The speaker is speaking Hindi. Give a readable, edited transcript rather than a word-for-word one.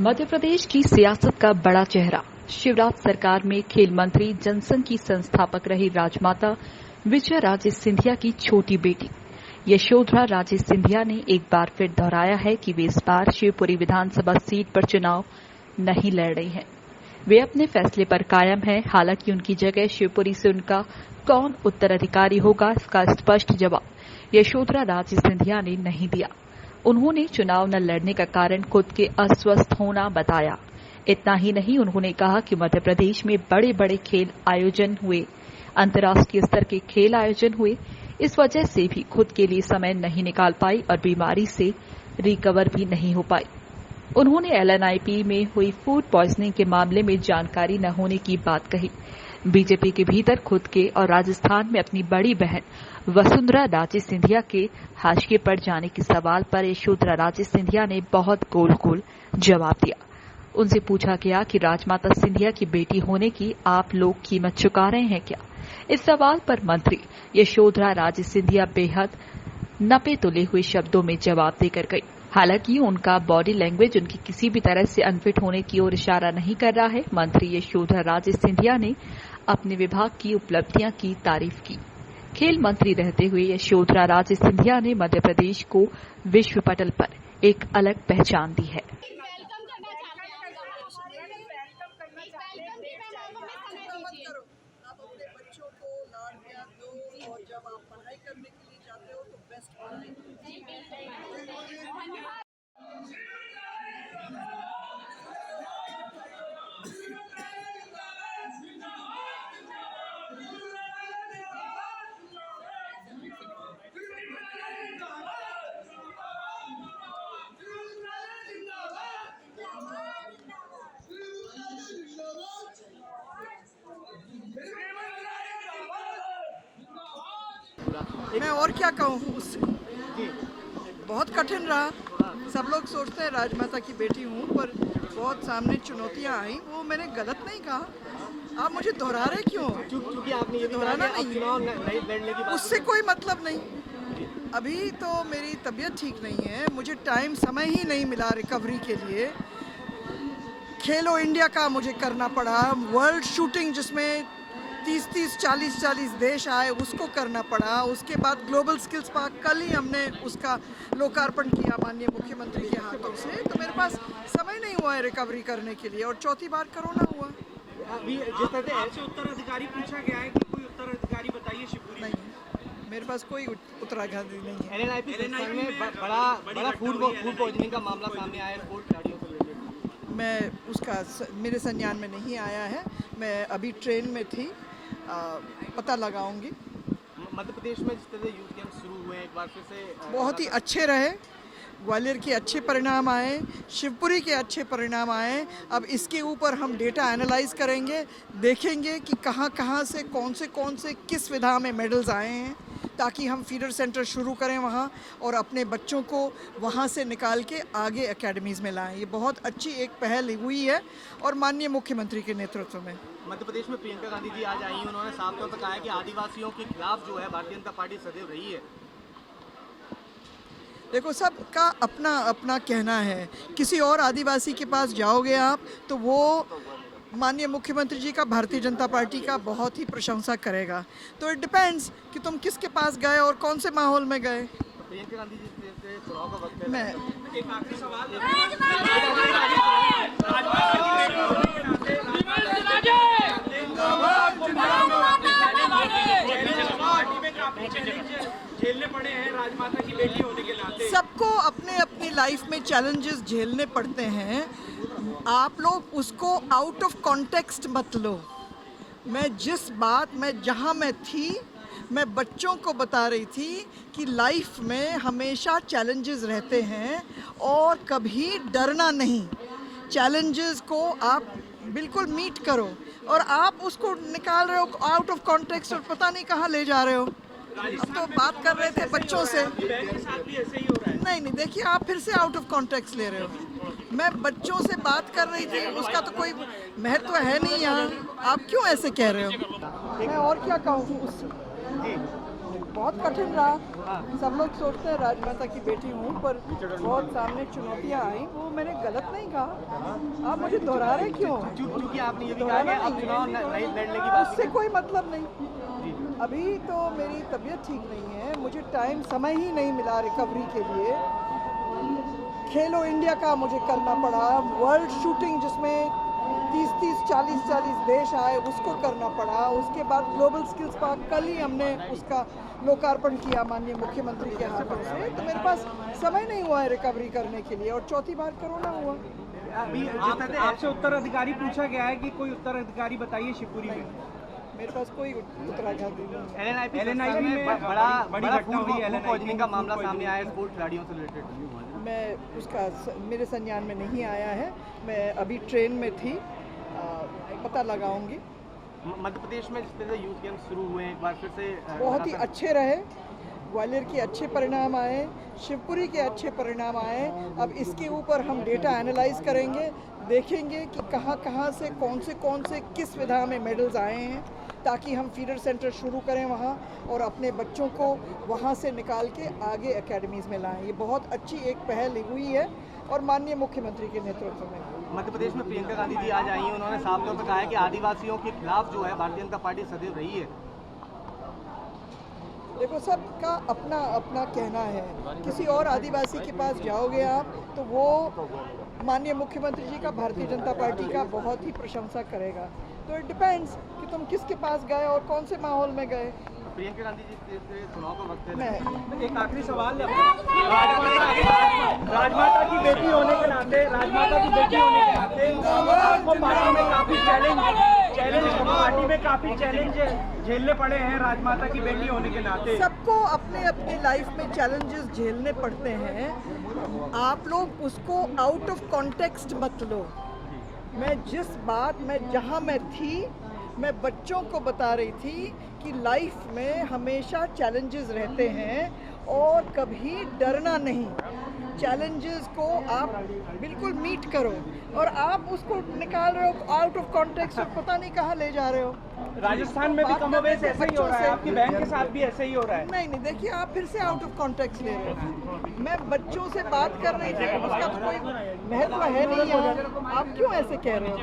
मध्य प्रदेश की सियासत का बड़ा चेहरा, शिवराज सरकार में खेल मंत्री, जनसंघ की संस्थापक रही राजमाता विजया राजे सिंधिया की छोटी बेटी यशोधरा राजे सिंधिया ने एक बार फिर दोहराया है कि वे इस बार शिवपुरी विधानसभा सीट पर चुनाव नहीं लड़ रही हैं। वे अपने फैसले पर कायम हैं। हालांकि उनकी जगह शिवपुरी से उनका कौन उत्तराधिकारी होगा, इसका स्पष्ट जवाब यशोधरा राजे सिंधिया ने नहीं दिया। उन्होंने चुनाव न लड़ने का कारण खुद के अस्वस्थ होना बताया। इतना ही नहीं, उन्होंने कहा कि मध्य प्रदेश में बड़े बड़े खेल आयोजन हुए, अंतर्राष्ट्रीय स्तर के खेल आयोजन हुए, इस वजह से भी खुद के लिए समय नहीं निकाल पाई और बीमारी से रिकवर भी नहीं हो पाई। उन्होंने एलएनआईपी में हुई फूड पॉइजनिंग के मामले में जानकारी न होने की बात कही। बीजेपी के भीतर खुद के और राजस्थान में अपनी बड़ी बहन वसुंधरा राजे सिंधिया के हाशिए पर जाने के सवाल पर यशोधरा राजे सिंधिया ने बहुत गोल गोल जवाब दिया। उनसे पूछा गया कि राजमाता सिंधिया की बेटी होने की आप लोग कीमत चुका रहे हैं क्या। इस सवाल पर मंत्री यशोधरा राजे सिंधिया बेहद नपे तुले हुए शब्दों में जवाब देकर गई। हालांकि उनका बॉडी लैंग्वेज उनकी किसी भी तरह से अनफिट होने की ओर इशारा नहीं कर रहा है। मंत्री यशोधरा राजे सिंधिया ने अपने विभाग की उपलब्धियां की तारीफ की। खेल मंत्री रहते हुए यशोधरा राजे सिंधिया ने मध्य प्रदेश को विश्व पटल पर एक अलग पहचान दी है। मैं और क्या कहूँ उससे, बहुत कठिन रहा। सब लोग सोचते हैं राजमाता की बेटी हूँ, पर बहुत सामने चुनौतियाँ आई। वो मैंने गलत नहीं कहा। आप मुझे दोहरा रहे क्यों? क्योंकि आपने ये दोहराना नहीं, उससे कोई मतलब नहीं। अभी तो मेरी तबीयत ठीक नहीं है, मुझे टाइम समय ही नहीं मिला रिकवरी के लिए। खेलो इंडिया का मुझे करना पड़ा, वर्ल्ड शूटिंग जिसमें 30-30, 40-40 देश आए, उसको करना पड़ा। उसके बाद ग्लोबल स्किल्स पार्क कल ही हमने उसका लोकार्पण किया माननीय मुख्यमंत्री के हाथों से। तो मेरे पास समय नहीं हुआ है रिकवरी करने के लिए, और चौथी बार कोरोना हुआ। अभी जिस तरह से ऐसे उत्तराधिकारी पूछा गया है कि कोई उत्तराधिकारी बताइए शिवपुरी। नहीं, मेरे पास कोई उत्तराधिकारी नहीं है। एलएनआईपी में बड़ा फूड पॉइजनिंग का मामला सामने आया है स्पोर्ट्स खिलाड़ियों को लेकर। मैं उसका मेरे संज्ञान में नहीं आया है। मैं अभी ट्रेन में थी, पता लगाऊंगी। मध्य प्रदेश में जिस तरह से यूथ गेम्स शुरू हुए हैं, एक बार फिर से बहुत ही अच्छे रहे। ग्वालियर के अच्छे परिणाम आए, शिवपुरी के अच्छे परिणाम आए। अब इसके ऊपर हम डेटा एनालाइज करेंगे, देखेंगे कि कहाँ से कौन से किस विधा में मेडल्स आए हैं, ताकि हम फीडर सेंटर शुरू करें वहाँ और अपने बच्चों को वहाँ से निकाल के आगे एकेडमीज़ में लाएं। ये बहुत अच्छी एक पहल हुई है और माननीय मुख्यमंत्री के नेतृत्व में। मध्य प्रदेश में प्रियंका गांधी जी आज आई, उन्होंने साफ तौर पर कहा है कि आदिवासियों के खिलाफ जो है भारतीय जनता पार्टी सदैव रही है। देखो, सबका अपना अपना कहना है। किसी और आदिवासी के पास जाओगे आप तो वो माननीय मुख्यमंत्री जी का, भारतीय जनता पार्टी का बहुत ही प्रशंसा करेगा। तो इट डिपेंड्स कि तुम किसके पास गए और कौन से माहौल में गए। प्रियंका गांधी जी से चुनाव का वक्त है। मैं एक आखिरी सवाल झेलने पड़े हैं राजमाता की बेटी होने के नाते। सबको अपने अपनी लाइफ में चैलेंजेस झेलने पड़ते हैं। आप लोग उसको आउट ऑफ कॉन्टेक्स्ट मत लो। मैं जहाँ मैं थी, मैं बच्चों को बता रही थी कि लाइफ में हमेशा चैलेंजेस रहते हैं और कभी डरना नहीं। चैलेंजेस को आप बिल्कुल मीट करो, और आप उसको निकाल रहे हो आउट ऑफ कॉन्टेक्स्ट और पता नहीं कहाँ ले जा रहे हो। हम तो बात कर रहे थे बच्चों से। नहीं, देखिए, आप फिर से आउट ऑफ कॉन्टेक्स्ट ले रहे हो। मैं बच्चों से बात कर रही थी, उसका तो कोई महत्व है नहीं यहाँ। आप क्यों ऐसे कह रहे हो? मैं और क्या कहूँ उससे। बहुत कठिन रहा। सब लोग सोचते हैं राजमाता की बेटी हूँ, पर बहुत सामने चुनौतियाँ आई, वो मैंने गलत नहीं कहा। आप मुझे दोहरा रहे क्यों? क्योंकि आपने ये भी कहा कि अब चुनाव नहीं लड़ने की बात उससे कोई मतलब नहीं। अभी तो मेरी तबीयत ठीक नहीं है, मुझे समय ही नहीं मिला रिकवरी के लिए। खेलो इंडिया का मुझे करना पड़ा, वर्ल्ड शूटिंग जिसमें 30-30, 40-40 देश आए उसको करना पड़ा। उसके बाद ग्लोबल स्किल्स पार्क कल ही हमने उसका लोकार्पण किया माननीय मुख्यमंत्री के हाथों से। तो मेरे पास समय नहीं हुआ है रिकवरी करने के लिए, और चौथी बार कोरोना हुआ। अभी आपसे उत्तराधिकारी पूछा गया है कि कोई उत्तराधिकारी बताइए शिवपुरी में। मेरे पास कोई उत्तराधिकारी नहीं। LNIP में बड़ी घटना हुई है, पॉइजनिंग का मामला सामने आया है स्पोर्ट्स खिलाड़ियों से रिलेटेड। मैं उसका मेरे संज्ञान में नहीं आया है। मैं अभी ट्रेन में थी, पता लगाऊंगी। मध्य प्रदेश में जिस तरह से यूथ गेम्स शुरू हुए हैं, एक बार फिर से बहुत ही अच्छे रहे। ग्वालियर के अच्छे परिणाम आए, शिवपुरी के अच्छे परिणाम आए। अब इसके ऊपर हम डेटा एनालाइज करेंगे, देखेंगे कि कहाँ से कौन से किस विधा में मेडल्स आए हैं, ताकि हम फीडर सेंटर शुरू करें वहाँ और अपने बच्चों को वहाँ से निकाल के आगे एकेडमीज़ में लाएं। ये बहुत अच्छी एक पहल हुई है, और माननीय मुख्यमंत्री के नेतृत्व में। मध्य प्रदेश में प्रियंका गांधी जी आज आई हैं, उन्होंने साफ तौर पर कहा है कि आदिवासियों के खिलाफ जो है भारतीय जनता पार्टी सदैव रही है। देखो, सबका अपना अपना कहना है। किसी और आदिवासी के पास जाओगे आप तो वो माननीय मुख्यमंत्री जी का, भारतीय जनता पार्टी का बहुत ही प्रशंसा करेगा। तो इट डिपेंड्स कि तुम किसके पास गए और कौन से माहौल में गए। प्रियंका गांधी जी से चुनाव का वक्त है। मैं एक आखिरी सवाल, राजमाता की बेटी होने के नाते आपको पार्टी में काफी चैलेंज झेलने पड़े हैं राजमाता की बेटी होने के नाते। सबको अपने अपने लाइफ में चैलेंजेस झेलने पड़ते हैं। आप लोग उसको आउट ऑफ कॉन्टेक्स्ट मत लो। जहाँ मैं थी, मैं बच्चों को बता रही थी कि लाइफ में हमेशा चैलेंजेस रहते हैं और कभी डरना नहीं। चैलेंजेस को आप बिल्कुल मीट करो, और आप उसको निकाल रहे हो आउट ऑफ कॉन्टेक्स्ट और पता नहीं कहाँ ले जा रहे हो। राजस्थान में भी कमोबेश ऐसा ही हो रहा है, आपकी बहन के साथ भी ऐसा ही हो रहा है। नहीं, देखिए, आप फिर से आउट ऑफ कॉन्टेक्स्ट ले रहे हो। मैं बच्चों से बात कर रही थी, उसका तो कोई महत्व है नहीं यहाँ। आप क्यों ऐसे कह रहे हो?